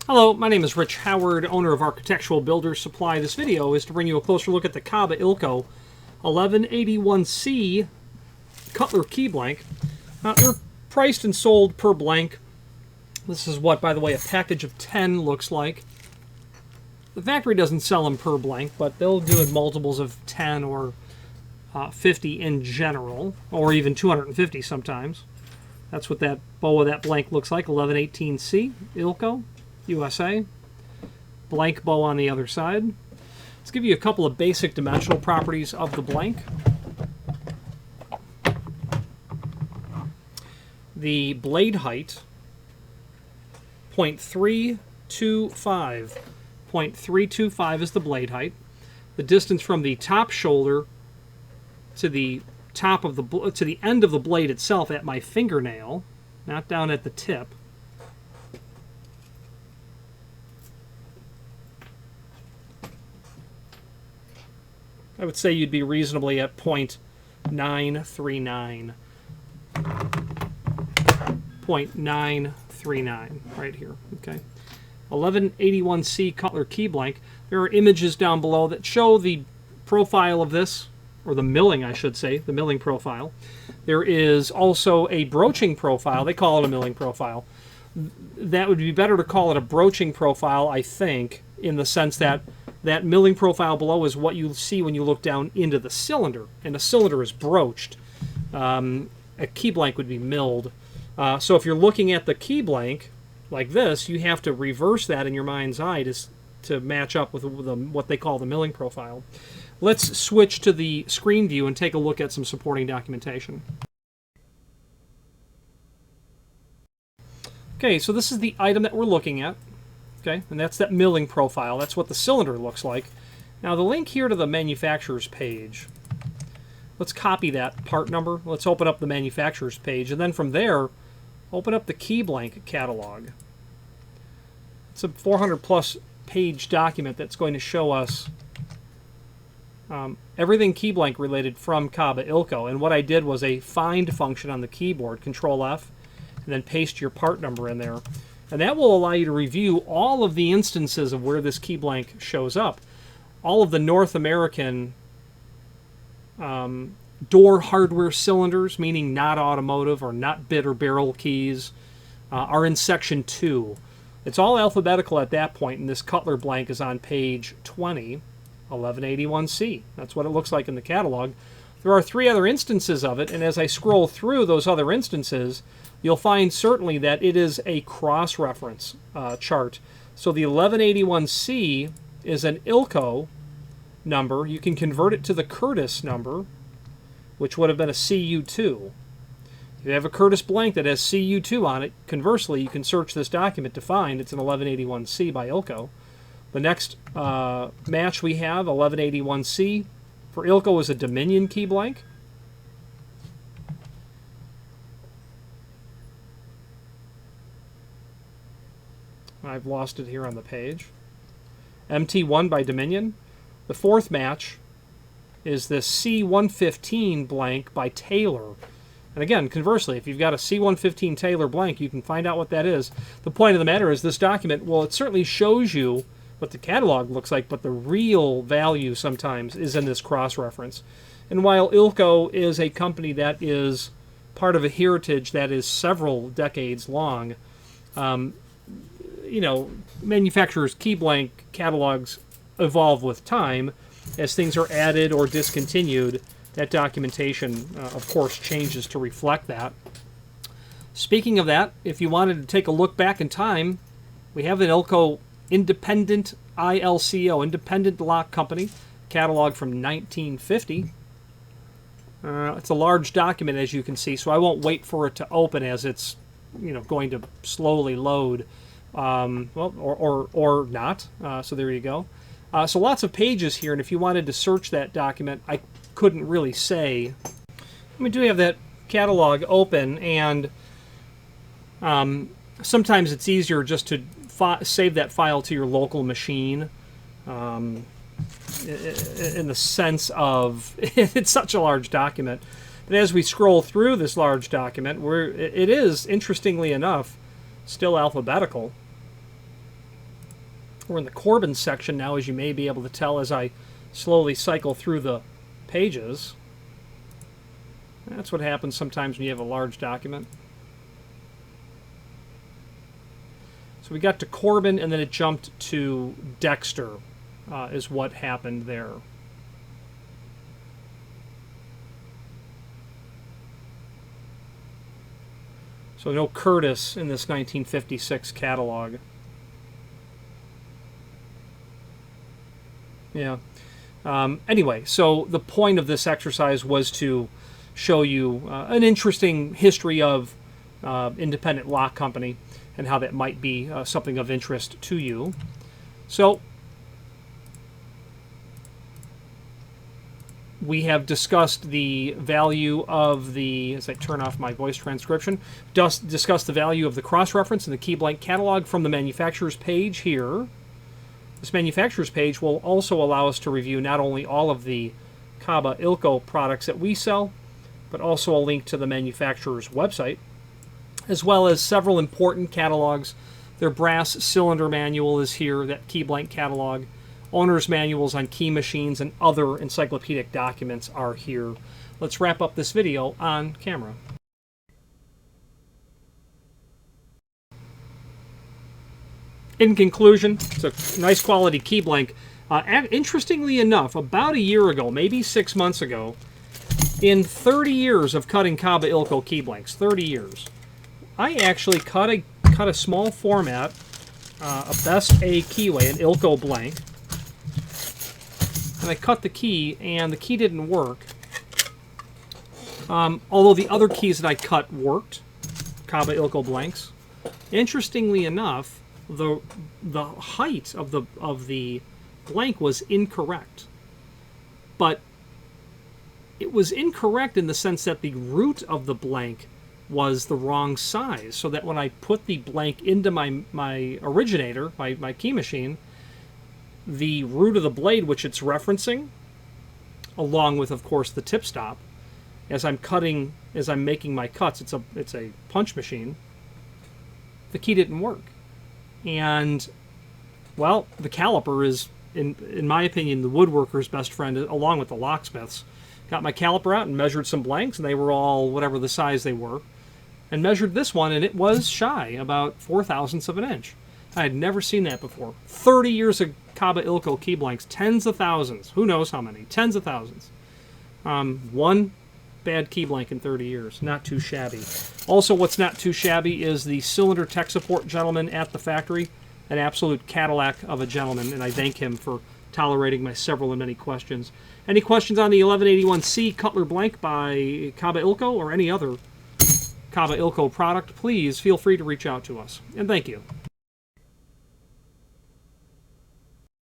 Hello, my name is Rich Howard, owner of Architectural Builders Supply. This video is to bring you a closer look at the Kaba Ilco 1181C Cutler key blank. They're priced and sold per blank. This is what, by the way, a package of 10 looks like. The factory doesn't sell them per blank, but they'll do it multiples of 10 or 50 in general, or even 250 sometimes. That's what that bow of that blank looks like, 1181C Ilco. USA. Blank bow on the other side. Let's give you a couple of basic dimensional properties of the blank. The blade height, 0.325. 0.325 is the blade height. The distance from the top shoulder to the top of the end of the blade itself at my fingernail, not down at the tip, I would say you'd be reasonably at 0.939. 0.939 right here. Okay. 1181C Cutler key blank. There are images down below that show the profile of this, or the milling, I should say, the milling profile. There is also a broaching profile. They call it a milling profile. That would be better to call it a broaching profile, I think, in the sense that that milling profile below is what you see when you look down into the cylinder, and a cylinder is broached. A key blank would be milled. So if you're looking at the key blank like this, you have to reverse that in your mind's eye to match up with what they call the milling profile. Let's switch to the screen view and take a look at some supporting documentation. Okay, so this is the item that we're looking at. Okay, and that's that milling profile. That's what the cylinder looks like. Now the link here to the manufacturer's page. Let's copy that part number. Let's open up the manufacturer's page, and then from there, open up the key blank catalog. It's a 400+ page document that's going to show us everything key blank related from Kaba Ilco. And what I did was a find function on the keyboard, Control F, and then paste your part number in there. And that will allow you to review all of the instances of where this key blank shows up. All of the North American door hardware cylinders, meaning not automotive or not bit or barrel keys, are in section 2. It's all alphabetical at that point, and this Cutler blank is on page 20, 1181C. That's what it looks like in the catalog. There are 3 other instances of it, and as I scroll through those other instances, you'll find certainly that it is a cross-reference chart. So the 1181C is an Ilco number. You can convert it to the Curtis number, which would have been a CU2. If you have a Curtis blank that has CU2 on it, conversely, you can search this document to find it's an 1181C by Ilco. The next match we have, 1181C, for Ilco is a Dominion key blank. I've lost it here on the page. MT1 by Dominion. The 4th match is this C115 blank by Taylor. And again, conversely, if you've got a C115 Taylor blank, you can find out what that is. The point of the matter is this document, well, it certainly shows you what the catalog looks like, but the real value sometimes is in this cross-reference. And while Ilco is a company that is part of a heritage that is several decades long, you know, manufacturers' key blank catalogs evolve with time. As things are added or discontinued, that documentation, of course, changes to reflect that. Speaking of that, if you wanted to take a look back in time, we have an Ilco Independent ILCO, Independent Lock Company, catalog from 1950. It's a large document, as you can see, so I won't wait for it to open as it's, you know, going to slowly load. Well, or not. So there you go. So lots of pages here, and if you wanted to search that document, I couldn't really say. We do have that catalog open, and sometimes it's easier just to save that file to your local machine. In the sense of it's such a large document. But as we scroll through this large document, it is, interestingly enough, still alphabetical. We're in the Corbin section now, as you may be able to tell as I slowly cycle through the pages. That's what happens sometimes when you have a large document. So we got to Corbin, and then it jumped to Dexter, is what happened there. So no Curtis in this 1956 catalog. Yeah. Anyway, so the point of this exercise was to show you an interesting history of independent lock company and how that might be something of interest to you. So we have discussed the value of the, as I turn off my voice transcription, discussed the value of the cross-reference in the key blank catalog from the manufacturer's page here. This manufacturer's page will also allow us to review not only all of the Kaba Ilco products that we sell, but also a link to the manufacturer's website, as well as several important catalogs. Their brass cylinder manual is here, that key blank catalog. Owner's manuals on key machines and other encyclopedic documents are here. Let's wrap up this video on camera. In conclusion, it's a nice quality key blank. Interestingly enough, about a year ago, maybe 6 months ago, in 30 years of cutting Kaba Ilco key blanks, 30 years, I actually cut a small format, a Best A keyway, an Ilco blank, and I cut the key, and the key didn't work. Although the other keys that I cut worked, Kaba Ilco blanks. Interestingly enough, the height of the blank was incorrect, but it was incorrect in the sense that the root of the blank was the wrong size, so that when I put the blank into my originator, my key machine, the root of the blade, which it's referencing, along with, of course, the tip stop, as I'm making my cuts, it's a punch machine, the key didn't work. And, well, the caliper is, in my opinion, the woodworker's best friend, along with the locksmith's. Got my caliper out and measured some blanks, and they were all whatever the size they were. And measured this one, and it was shy, about 4/1000ths of an inch. I had never seen that before. 30 years of Kaba Ilco key blanks, tens of thousands. Who knows how many? Tens of thousands. One bad key blank in 30 years. Not too shabby. Also, what's not too shabby is the cylinder tech support gentleman at the factory. An absolute Cadillac of a gentleman, and I thank him for tolerating my several and many questions. Any questions on the 1181C Cutler blank by Kaba Ilco or any other Kaba Ilco product, please feel free to reach out to us. And thank you.